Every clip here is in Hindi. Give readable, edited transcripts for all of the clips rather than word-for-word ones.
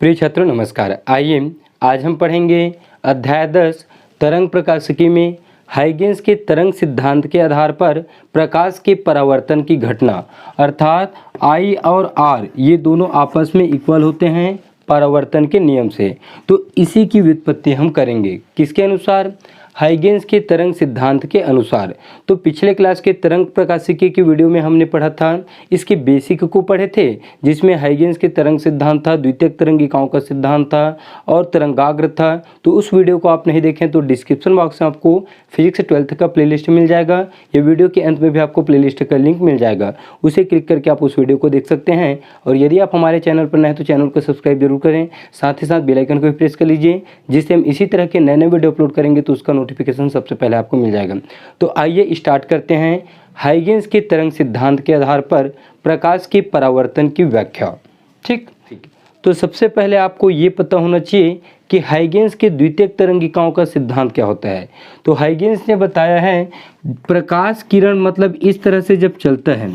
प्रिय छात्रों नमस्कार। आइए आज हम पढ़ेंगे अध्याय 10 तरंग प्रकाशिकी में हाइगेंस के तरंग सिद्धांत के आधार पर प्रकाश के परावर्तन की घटना, अर्थात I और R ये दोनों आपस में इक्वल होते हैं परावर्तन के नियम से। तो इसी की व्युत्पत्ति हम करेंगे किसके अनुसार? हाइगेंस के तरंग सिद्धांत के अनुसार। तो पिछले क्लास के तरंग प्रकाशिकी की वीडियो में हमने पढ़ा था, इसके बेसिक को पढ़े थे, जिसमें हाइगेंस के तरंग सिद्धांत था, द्वितीयक तरंगिकाओं का सिद्धांत था और तरंगाग्र था। तो उस वीडियो को आप नहीं देखें तो डिस्क्रिप्शन बॉक्स में आपको फिजिक्स 12th का प्लेलिस्ट मिल जाएगा। ये वीडियो के अंत में भी आपको प्लेलिस्ट का लिंक मिल जाएगा, उसे क्लिक करके आप उस वीडियो को देख सकते हैं। और यदि आप हमारे चैनल पर नए हैं तो चैनल को सब्सक्राइब जरूर करें, साथ ही साथ बेल आइकन को भी प्रेस कर लीजिए, जिससे हम इसी तरह के नए नए वीडियो अपलोड करेंगे तो उसका नोटिफिकेशन सबसे पहले आपको मिल जाएगा। तो आइए स्टार्ट करते हैं हाइगेंस के तरंग सिद्धांत के आधार पर प्रकाश के परावर्तन की व्याख्या। ठीक, तो सबसे पहले आपको ये पता होना चाहिए कि हाइगेंस के द्वितीयक तरंगिकाओं का सिद्धांत क्या होता है। तो हाइगेंस ने बताया है प्रकाश किरण मतलब इस तरह से जब चलता है,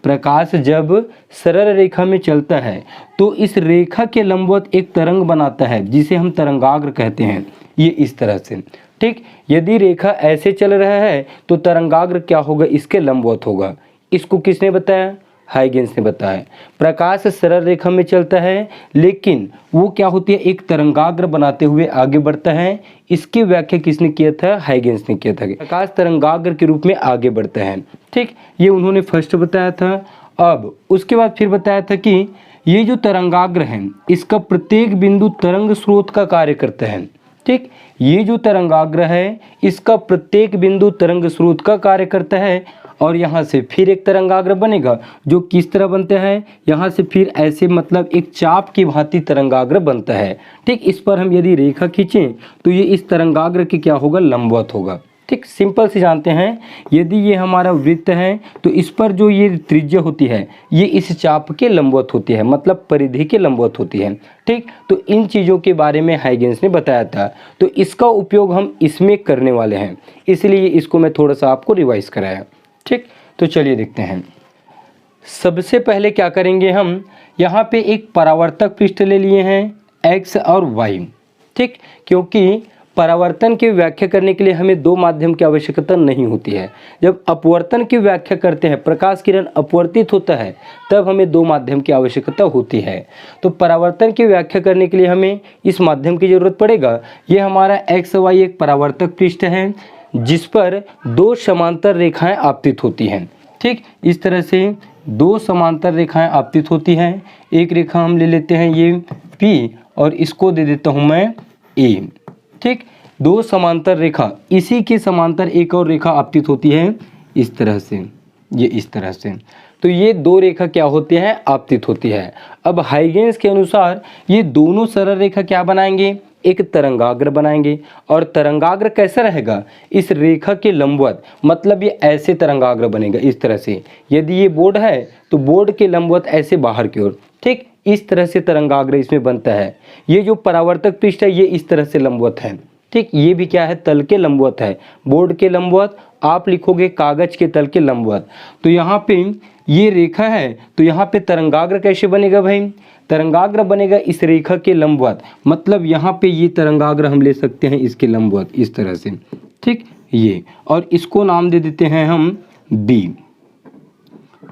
प्रकाश जब सरल रेखा में चलता है तो इस रेखा के लंबवत एक तरंग बनाता है जिसे हम तरंगाग्र कहते हैं। ये इस तरह से, ठीक, यदि रेखा ऐसे चल रहा है तो तरंगाग्र क्या होगा? इसके लंबवत होगा। इसको किसने बताया? हाइगेंस ने बताया। प्रकाश सरल रेखा में चलता है लेकिन वो क्या होती है? एक तरंगाग्र बनाते हुए आगे बढ़ता है। इसकी व्याख्या किसने किया था? हाइगेंस ने किया था। प्रकाश तरंगाग्र के रूप में आगे बढ़ता है। ठीक, ये उन्होंने फर्स्ट बताया था। अब उसके बाद फिर बताया था कि ये जो तरंगाग्र है इसका प्रत्येक बिंदु तरंग स्रोत का कार्य करता है। ठीक, ये जो तरंगाग्र है इसका प्रत्येक बिंदु तरंग स्रोत का कार्य करता है। और यहाँ से फिर एक तरंगाग्र बनेगा जो किस तरह बनता है? यहाँ से फिर ऐसे मतलब एक चाप की भांति तरंगाग्र बनता है। ठीक, इस पर हम यदि रेखा खींचें तो ये इस तरंगाग्र के क्या होगा? लंबवत होगा। ठीक, सिंपल से जानते हैं, यदि ये हमारा वृत्त है तो इस पर जो ये त्रिज्या होती है ये इस चाप के लंबवत होती है, मतलब परिधि के लंबवत होती है। ठीक, तो इन चीज़ों के बारे में हाइगेंस ने बताया था, तो इसका उपयोग हम इसमें करने वाले हैं, इसलिए इसको मैं थोड़ा सा आपको रिवाइज कराया। ठीक, तो चलिए देखते हैं। सबसे पहले क्या करेंगे, हम यहाँ पे एक परावर्तक पृष्ठ ले लिए हैं x और y। ठीक, क्योंकि परावर्तन की व्याख्या करने के लिए हमें दो माध्यम की आवश्यकता नहीं होती है। जब अपवर्तन की व्याख्या करते हैं, प्रकाश किरण अपवर्तित होता है, तब हमें दो माध्यम की आवश्यकता होती है। तो परावर्तन की व्याख्या करने के लिए हमें इस माध्यम की जरूरत पड़ेगा। ये हमारा एक्स वाई एक परावर्तक पृष्ठ है जिस पर दो समांतर रेखाएं आपतित होती हैं। ठीक, इस तरह से दो समांतर रेखाएं आपतित होती हैं। एक रेखा हम ले लेते हैं ये P और इसको दे देता हूं मैं A। ठीक, दो समांतर रेखा, इसी के समांतर एक और रेखा आपतित होती है इस तरह से, ये इस तरह से। तो ये दो रेखा क्या होती है? आपतित होती है। अब हाइगेंस के अनुसार ये दोनों सरल रेखा क्या बनाएंगे? एक तरंगाग्र बनाएंगे। और तरंगाग्र कैसा रहेगा? इस रेखा के लंबवत, मतलब ये ऐसे तरंगाग्र बनेगा इस तरह से। यदि ये बोर्ड है तो बोर्ड के लंबवत ऐसे बाहर की ओर। ठीक, इस तरह से तरंगाग्र इसमें बनता है। ये जो परावर्तक पृष्ठ है ये इस तरह से लंबवत है। ठीक, ये भी क्या है? तल के लंबवत है। बोर्ड के लंबवत, आप लिखोगे कागज के तल के लंबवत। तो यहाँ पे ये रेखा है तो यहाँ पे तरंगाग्र कैसे बनेगा भाई? तरंगाग्र बनेगा इस रेखा के लंबवत, मतलब यहाँ पे ये तरंगाग्र हम ले सकते हैं इसके लंबवत इस तरह से। ठीक, ये, और इसको नाम दे देते हैं हम B।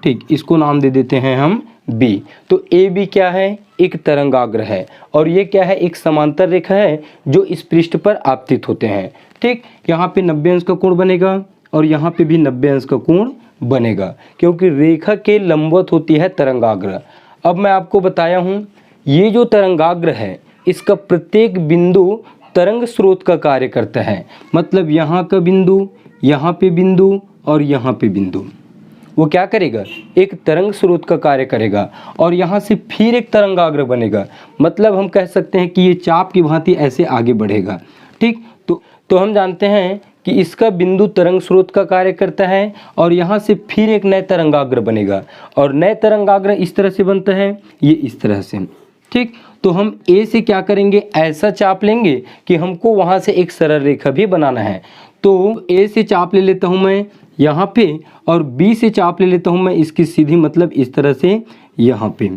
ठीक, इसको नाम दे देते हैं हम B। तो AB क्या है? एक तरंगाग्र है। और ये क्या है? एक समांतर रेखा है जो इस पृष्ठ पर आपतित होते हैं। ठीक, यहाँ पे 90 अंश का कोण बनेगा और यहाँ पे भी 90 अंश का कोण बनेगा, क्योंकि रेखा के लंबवत होती है तरंगाग्र। अब मैं आपको बताया हूँ ये जो तरंगाग्र है इसका प्रत्येक बिंदु तरंग स्रोत का कार्य करता है, मतलब यहाँ का बिंदु, यहाँ पे बिंदु और यहाँ पे बिंदु, वो क्या करेगा? एक तरंग स्रोत का कार्य करेगा। और यहाँ से फिर एक तरंगाग्र बनेगा, मतलब हम कह सकते हैं कि ये चाप की भांति ऐसे आगे बढ़ेगा। ठीक, तो हम जानते हैं कि इसका बिंदु तरंग स्रोत का कार्य करता है और यहाँ से फिर एक नए तरंगाग्र बनेगा और नए तरंगाग्र इस तरह से बनता है, ये इस तरह से। ठीक, तो हम A से क्या करेंगे? ऐसा चाप लेंगे कि हमको वहाँ से एक सरल रेखा भी बनाना है। तो A से चाप ले लेता हूँ मैं यहाँ पे और B से चाप ले लेता हूँ मैं इसकी सीधी, मतलब इस तरह से यहाँ पे।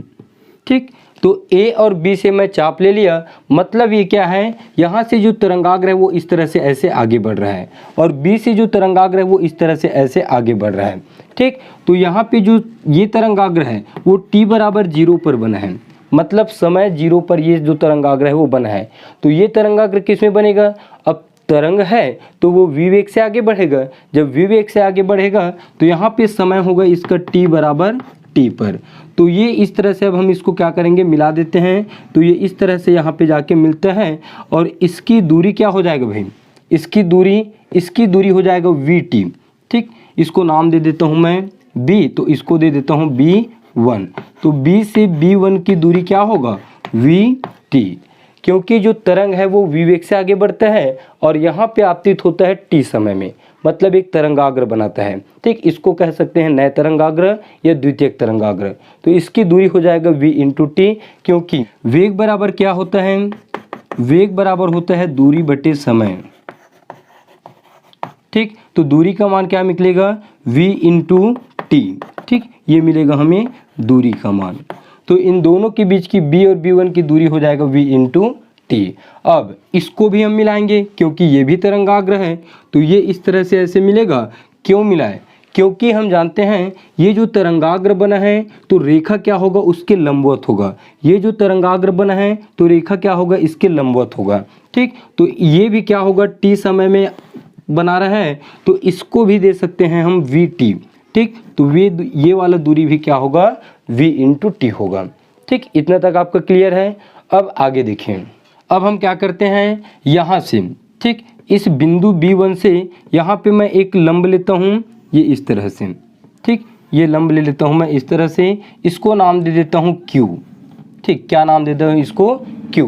ठीक, तो ए और बी से मैं चाप ले लिया, मतलब ये क्या है, यहाँ से जो तरंगाग्र है वो इस तरह से ऐसे आगे बढ़ रहा है और बी से जो तरंगाग्र है वो इस तरह से ऐसे आगे बढ़ रहा है। ठीक, तो यहाँ पे जो ये तरंगाग्र है वो t बराबर 0 पर बना है, मतलब समय 0 पर ये जो तरंगाग्र है वो बना है। तो ये तरंगाग्र किस में बनेगा, अब तरंग है तो वो v वेग से आगे बढ़ेगा, जब v वेग से आगे बढ़ेगा तो यहाँ पे समय होगा इसका t बराबर t पर। तो ये इस तरह से अब हम इसको क्या करेंगे, मिला देते हैं, तो ये इस तरह से यहाँ पे जाके मिलता है और इसकी दूरी क्या हो जाएगा भाई, इसकी दूरी हो जाएगा vt। ठीक, इसको नाम दे देता हूँ मैं b, तो इसको दे देता हूँ b1। तो b से b1 की दूरी क्या होगा, vt, क्योंकि जो तरंग है वो v वेग से आगे बढ़ता है और यहाँ पे आपतित होता है t समय में, मतलब एक तरंगाग्र बनाता है। ठीक, इसको कह सकते हैं नए तरंगाग्र या द्वितीयक तरंगाग्र। तो इसकी दूरी हो जाएगा v इंटू टी, क्योंकि वेग बराबर क्या होता है, वेग बराबर होता है दूरी बटे समय। ठीक, तो दूरी का मान क्या निकलेगा, v इंटू टी। ठीक, ये मिलेगा हमें दूरी का मान। तो इन दोनों के बीच की b और b1 की दूरी हो जाएगा v इंटू टी। अब इसको भी हम मिलाएंगे क्योंकि ये भी तरंगाग्र है, तो ये इस तरह से ऐसे मिलेगा। क्यों मिला है, क्योंकि हम जानते हैं ये जो तरंगाग्र बना है तो रेखा क्या होगा, उसके लंबवत होगा। ये जो तरंगाग्र बना है तो रेखा क्या होगा, इसके लंबवत होगा। ठीक, तो ये भी क्या होगा, t समय में बना रहा है, तो इसको भी दे सकते हैं हम vt। ठीक, तो ये वाला दूरी भी क्या होगा, v इंटू टी होगा। ठीक, इतना तक आपका क्लियर है। अब आगे देखें, अब हम क्या करते हैं, यहाँ से ठीक इस बिंदु b1 से यहाँ पे मैं एक लंब लेता हूँ, ये इस तरह से। ठीक, ये लंब ले लेता हूँ मैं इस तरह से, इसको नाम दे देता हूँ q। ठीक, क्या नाम देता हूँ इसको, q।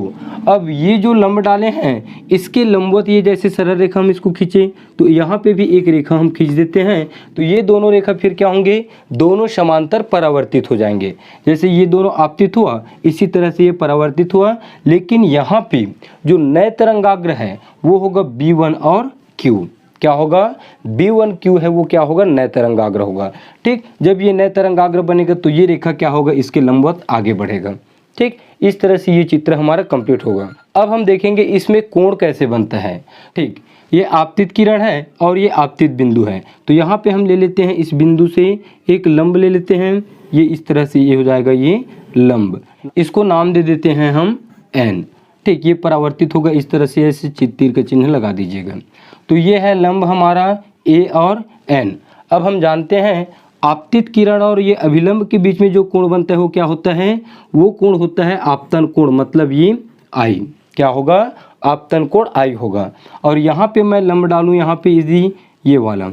अब ये जो लंब डाले हैं इसके लंबवत ये जैसे सरल रेखा हम इसको खींचे तो यहाँ पे भी एक रेखा हम खींच देते हैं, तो ये दोनों रेखा फिर क्या होंगे, दोनों समांतर परावर्तित हो जाएंगे। जैसे ये दोनों आपतित हुआ इसी तरह से ये परावर्तित हुआ, लेकिन यहाँ पे जो नए तरंगाग्र है वो होगा b1 और q। क्या होगा, b1q है वो क्या होगा, नए तरंगाग्र होगा। ठीक, जब ये नए तरंगाग्र बनेगा तो ये रेखा क्या होगा, इसके लंबवत आगे बढ़ेगा। ठीक, इस तरह से ये चित्र हमारा कंप्लीट होगा। अब हम देखेंगे इसमें कोण कैसे बनता है। ठीक, ये आपतित किरण है और ये आपतित बिंदु है, तो यहाँ पे हम ले लेते हैं इस बिंदु से एक लंब ले लेते हैं, ये इस तरह से ये हो जाएगा ये लंब, इसको नाम दे देते हैं हम n। ठीक, ये परावर्तित होगा इस तरह से, ऐसे तीर का चिन्ह लगा दीजिएगा। तो ये है लंब हमारा a और n। अब हम जानते हैं आपतित किरण और ये अभिलंब के बीच में जो कोण बनता है वो क्या होता है, वो कोण होता है आपतन कोण, मतलब ये I क्या होगा, आपतन कोण I होगा। और यहाँ पे मैं लंब डालूँ यहाँ पे इसी ये वाला।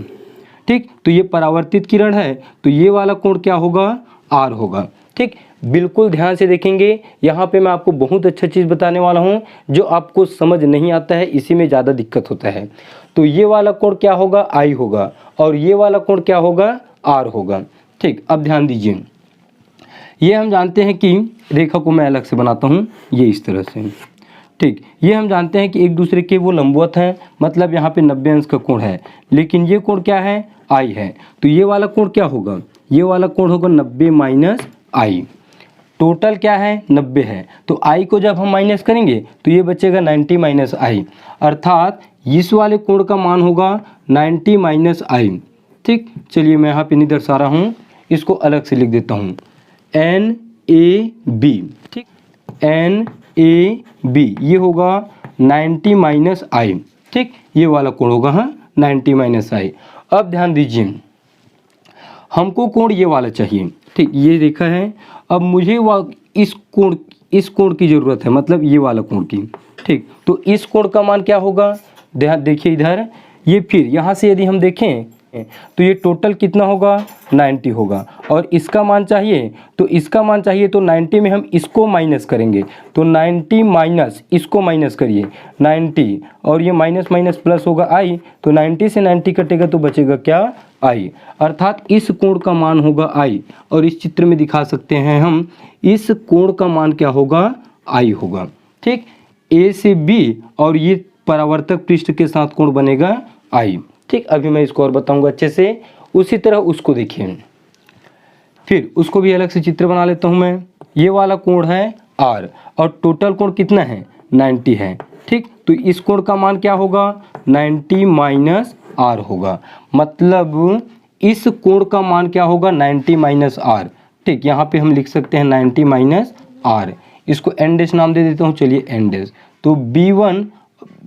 ठीक, तो ये परावर्तित किरण है तो ये वाला कोण क्या होगा, R होगा। ठीक, बिल्कुल ध्यान से देखेंगे, यहाँ पे मैं आपको बहुत अच्छा चीज़ बताने वाला हूँ जो आपको समझ नहीं आता है, इसी में ज़्यादा दिक्कत होता है। तो ये वाला कोण क्या होगा, I होगा और ये वाला कोण क्या होगा, R होगा। ठीक, अब ध्यान दीजिए, ये हम जानते हैं कि रेखा को मैं अलग से बनाता हूँ, ये इस तरह से। ठीक, ये हम जानते हैं कि एक दूसरे के वो लंबवत हैं, मतलब यहाँ पे 90 अंश का कोण है, लेकिन ये कोण क्या है, I है। तो ये वाला कोण क्या होगा, ये वाला कोण होगा 90 माइनस I। टोटल क्या है, 90 है, तो I को जब हम माइनस करेंगे तो ये बचेगा 90 माइनस I, अर्थात इस वाले कोण का मान होगा 90 माइनस I। ठीक, चलिए मैं यहाँ पे नहीं दर्शा रहा हूँ, इसको अलग से लिख देता हूँ, NAB। ठीक, NAB ये होगा 90 माइनस I। ठीक, ये वाला कोण होगा हाँ 90 माइनस I। अब ध्यान दीजिए, हमको कोण ये वाला चाहिए। ठीक, ये रेखा है, अब मुझे इस कोण की ज़रूरत है, मतलब ये वाला कोण की। ठीक, तो इस कोण का मान क्या होगा, ध्यान देखिए इधर, ये फिर यहाँ से यदि हम देखें तो ये टोटल कितना होगा, 90 होगा। और इसका मान चाहिए तो इसका मान चाहिए तो 90 में हम इसको माइनस करेंगे, तो 90 माइनस इसको माइनस करिए 90, और ये माइनस माइनस प्लस होगा I, तो 90 से 90 कटेगा तो बचेगा क्या, I, अर्थात इस कोण का मान होगा I। और इस चित्र में दिखा सकते हैं हम, इस कोण का मान क्या होगा, I होगा। ठीक, A से B और ये परावर्तक पृष्ठ के साथ कोण बनेगा I। ठीक, अभी मैं इसको और बताऊंगा अच्छे से। उसी तरह उसको देखिए, फिर उसको भी अलग से चित्र बना लेता हूं मैं। ये वाला कोण है आर, और टोटल कोण कितना है 90 है। ठीक, तो इस कोण का मान क्या होगा 90 माइनस आर होगा, मतलब इस कोण का मान क्या होगा 90 माइनस आर। ठीक, यहाँ पे हम लिख सकते हैं 90 माइनस आर, इसको एन डैश नाम दे देता हूँ, चलिए एन डैश। तो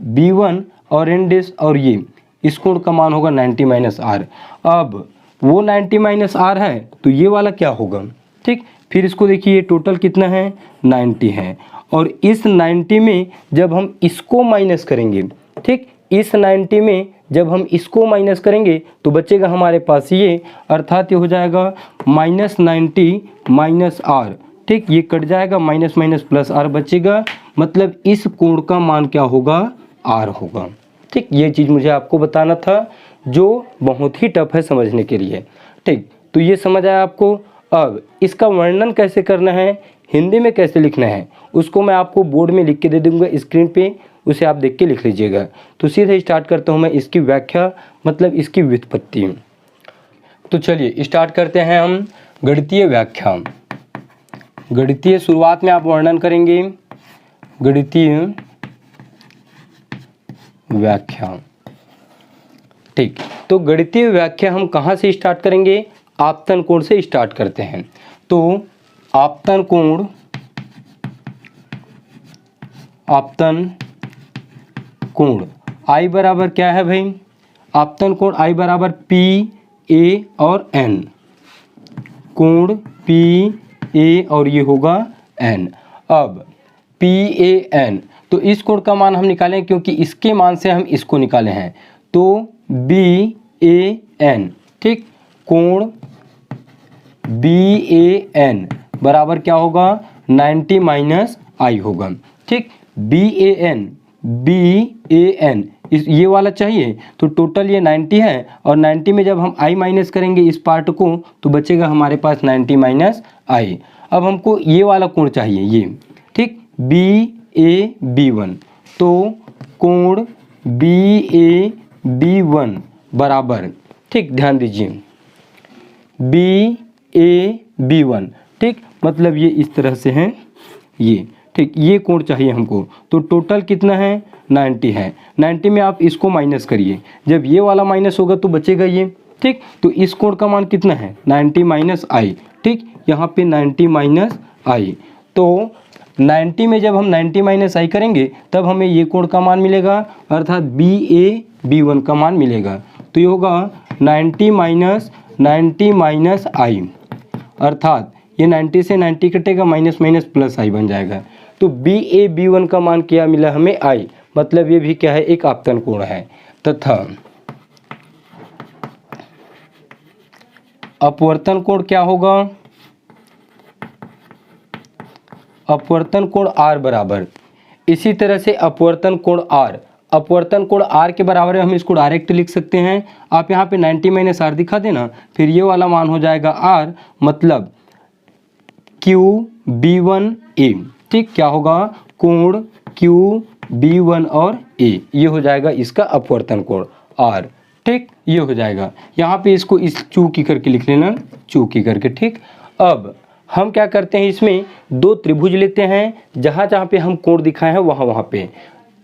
B1 और एन डैश और ये इस कोण का मान होगा 90 माइनस आर। अब वो 90 माइनस आर है तो ये वाला क्या होगा। ठीक, फिर इसको देखिए टोटल कितना है 90 है, और इस 90 में जब हम इसको माइनस करेंगे, ठीक, इस 90 में जब हम इसको माइनस करेंगे तो बचेगा हमारे पास ये, अर्थात ये हो जाएगा -90 माइनस आर। ठीक, ये कट जाएगा, माइनस माइनस प्लस आर बचेगा, मतलब इस कोण का मान क्या होगा आर होगा। ठीक, ये चीज़ मुझे आपको बताना था जो बहुत ही टफ है समझने के लिए। ठीक, तो ये समझ आया आपको। अब इसका वर्णन कैसे करना है, हिंदी में कैसे लिखना है, उसको मैं आपको बोर्ड में लिख के दे दूंगा स्क्रीन पे, उसे आप देख के लिख लीजिएगा। तो सीधे स्टार्ट करता हूँ मैं इसकी व्याख्या, मतलब इसकी व्युत्पत्ति। तो चलिए स्टार्ट करते हैं हम गणितीय व्याख्या। गणितीय शुरुआत में आप वर्णन करेंगे गणितीय व्याख्या। ठीक, तो गणितीय व्याख्या हम कहाँ से स्टार्ट करेंगे, आपतन कोण से स्टार्ट करते हैं। तो आपतन कोण I बराबर क्या है भाई, आपतन कोण I बराबर PA और N, कोण PA और ये होगा N। अब PAN, तो इस कोण का मान हम निकालें क्योंकि इसके मान से हम इसको निकाले हैं, तो BAN। ठीक, कोण BAN बराबर क्या होगा 90 माइनस I होगा। ठीक, BAN इस ये वाला चाहिए, तो टोटल ये 90 है, और 90 में जब हम I माइनस करेंगे इस पार्ट को तो बचेगा हमारे पास 90 माइनस I। अब हमको ये वाला कोण चाहिए ये। ठीक, BAB1, तो कोण BAB1 बराबर, ठीक ध्यान दीजिए, BAB1, ठीक, मतलब ये इस तरह से है ये। ठीक, ये कोण चाहिए हमको, तो टोटल कितना है 90 है। 90 में आप इसको माइनस करिए, जब ये वाला माइनस होगा तो बचेगा ये। ठीक, तो इस कोण का मान कितना है 90 माइनस I। ठीक, यहाँ पे 90 माइनस I, तो 90 में जब हम 90 माइनस I करेंगे तब हमें ये कोण का मान मिलेगा, अर्थात BAB1 का मान मिलेगा। तो ये होगा 90 माइनस I, अर्थात ये 90 से 90 कटेगा, माइनस माइनस प्लस I बन जाएगा। तो BAB1 का मान क्या मिला हमें I, मतलब ये भी क्या है एक आपतन कोण है। तथा अपवर्तन कोण क्या होगा, अपवर्तन कोण R बराबर, इसी तरह से अपवर्तन कोण R के बराबर है, हम इसको डायरेक्ट लिख सकते हैं। आप यहाँ पे 90 माइनस R दिखा देना, फिर ये वाला मान हो जाएगा R, मतलब QB1A। ठीक, क्या होगा कोण QB1 और A, ये हो जाएगा इसका अपवर्तन कोण R। ठीक, ये हो जाएगा, यहाँ पे इसको इस चूकी करके लिख लेना, चूकी करके। ठीक, अब हम क्या करते हैं, इसमें दो त्रिभुज लेते हैं, जहाँ जहाँ पे हम कोण दिखाए हैं वहाँ पे,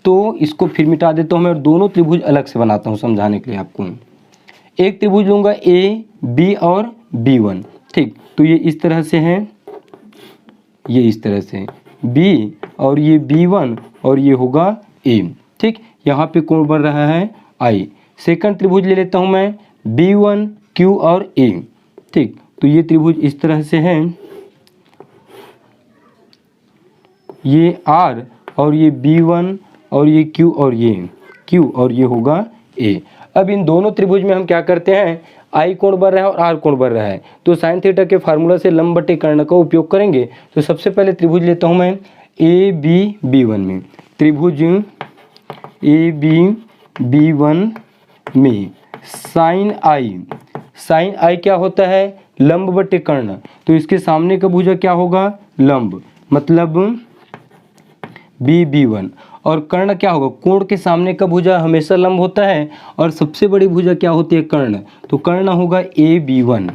तो इसको फिर मिटा देता हूँ मैं और दोनों त्रिभुज अलग से बनाता हूँ समझाने के लिए आपको। एक त्रिभुज लूँगा AB और B1। ठीक, तो ये इस तरह से है, ये इस तरह से B और ये B1 और ये होगा A। ठीक, यहाँ पे कोण बन रहा है I। सेकंड त्रिभुज ले लेता हूँ मैं B1 Q और A। ठीक, तो ये त्रिभुज इस तरह से है, ये R और ये B1 और ये Q और ये होगा A। अब इन दोनों त्रिभुज में हम क्या करते हैं, I कोण बन रहा है और R कोण बन रहा है, तो साइन थीटा के फार्मूला से लंब बटे कर्ण का उपयोग करेंगे। तो सबसे पहले त्रिभुज लेता हूँ मैं ABB1 में, त्रिभुज ABB1 में साइन I क्या होता है लंब बटे कर्ण, तो इसके सामने का भुजा क्या होगा लंब, मतलब BB1, और कर्ण क्या होगा, कोण के सामने का भुजा हमेशा लंब होता है, और सबसे बड़ी भुजा क्या होती है कर्ण, तो कर्ण होगा AB1।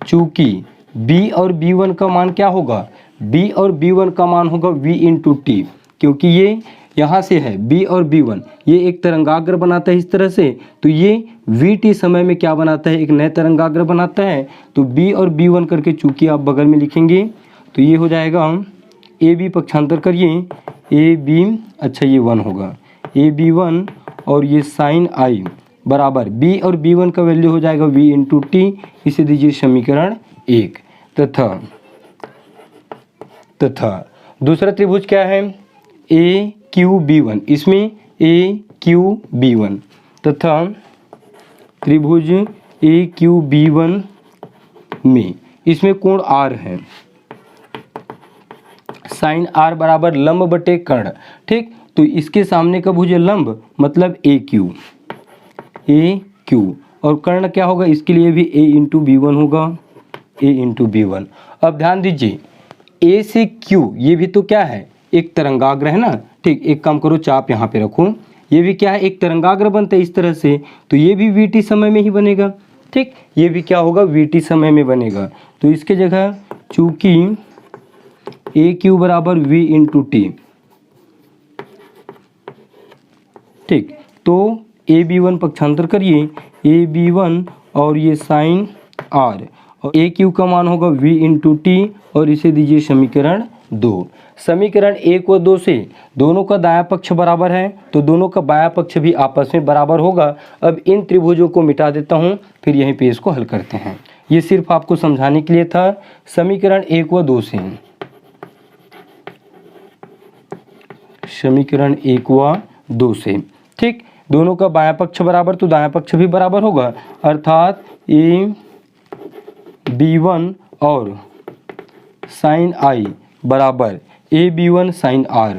चूंकि b और b1 का मान क्या होगा, b और b1 का मान होगा v इंटू टी, क्योंकि ये यहाँ से है b और b1, ये एक तरंगाग्र बनाता है इस तरह से, तो ये vt समय में क्या बनाता है, एक नए तरंगाग्र बनाता है। तो b और b1 करके चूंकि आप बगल में लिखेंगे तो ये हो जाएगा ए बी पक्षांतर करिए, ए बी, अच्छा ये 1 होगा, ए बी 1 और ये साइन आई बराबर b और b1 का वैल्यू हो जाएगा v इंटू टी, इसे दीजिए समीकरण 1। तथा दूसरा त्रिभुज क्या है, ए क्यू बी 1, इसमें ए क्यू बी 1 तथा त्रिभुज ए क्यू बी 1 में इसमें कोण r है, साइन r बराबर लंब बटे कर्ण, ठीक। तो इसके सामने का भुज लंब मतलब ए क्यू और कर्ण क्या होगा, इसके लिए भी a इंटू बी 1 होगा, a इंटू बी 1। अब ध्यान दीजिए a से q ये भी तो क्या है, एक तरंगाग्र है ना, ठीक। एक काम करो, चाप यहाँ पे रखो, ये भी क्या है, एक तरंगाग्र बनता है इस तरह से, तो ये भी vt समय में ही बनेगा, ठीक। ये भी क्या होगा, vt समय में बनेगा। तो इसके जगह चूंकि ए क्यू बराबर v इंटू टी, ठीक। तो ए बी 1 पक्षांतर करिए, ए बी 1 और ये साइन r और ए क्यू का मान होगा v इंटू टी और इसे दीजिए समीकरण 2। समीकरण 1 व 2 से दोनों का दायां पक्ष बराबर है तो दोनों का बायां पक्ष भी आपस में बराबर होगा। अब इन त्रिभुजों को मिटा देता हूं, फिर यहीं पे इसको हल करते हैं। ये सिर्फ आपको समझाने के लिए था। समीकरण 1 व 2 से, समीकरण 1 व 2 से, ठीक। दोनों का बायां पक्ष बराबर तो दायां पक्ष भी बराबर होगा, अर्थात ए बी 1 और साइन आई बराबर A B 1 sine R,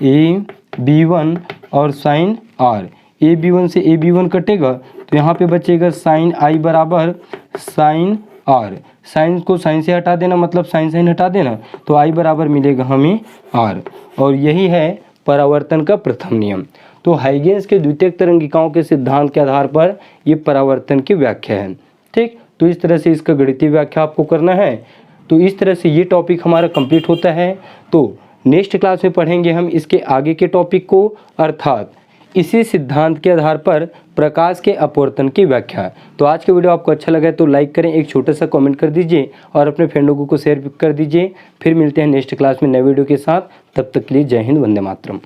A B 1 और साइन आर, ए बी 1 से ए बी 1 कटेगा तो यहाँ पे बचेगा साइन आई बराबर साइन आर, साइन को साइन से हटा देना मतलब साइन साइन हटा देना, तो आई बराबर मिलेगा हमें आर। और यही है परावर्तन का प्रथम नियम। तो हाइगेंस के द्वितीयक तरंगिकाओं के सिद्धांत के आधार पर ये परावर्तन की व्याख्या है, ठीक। तो इस तरह से इसका गणितीय व्याख्या आपको करना है। तो इस तरह से ये टॉपिक हमारा कंप्लीट होता है। तो नेक्स्ट क्लास में पढ़ेंगे हम इसके आगे के टॉपिक को, अर्थात इसी सिद्धांत के आधार पर प्रकाश के अपवर्तन की व्याख्या। तो आज के वीडियो आपको अच्छा लगा तो लाइक करें, एक छोटा सा कमेंट कर दीजिए और अपने फ्रेंडों को शेयर कर दीजिए। फिर मिलते हैं नेक्स्ट क्लास में नए वीडियो के साथ। तब तक के लिए जय हिंद, वंदे मातरम।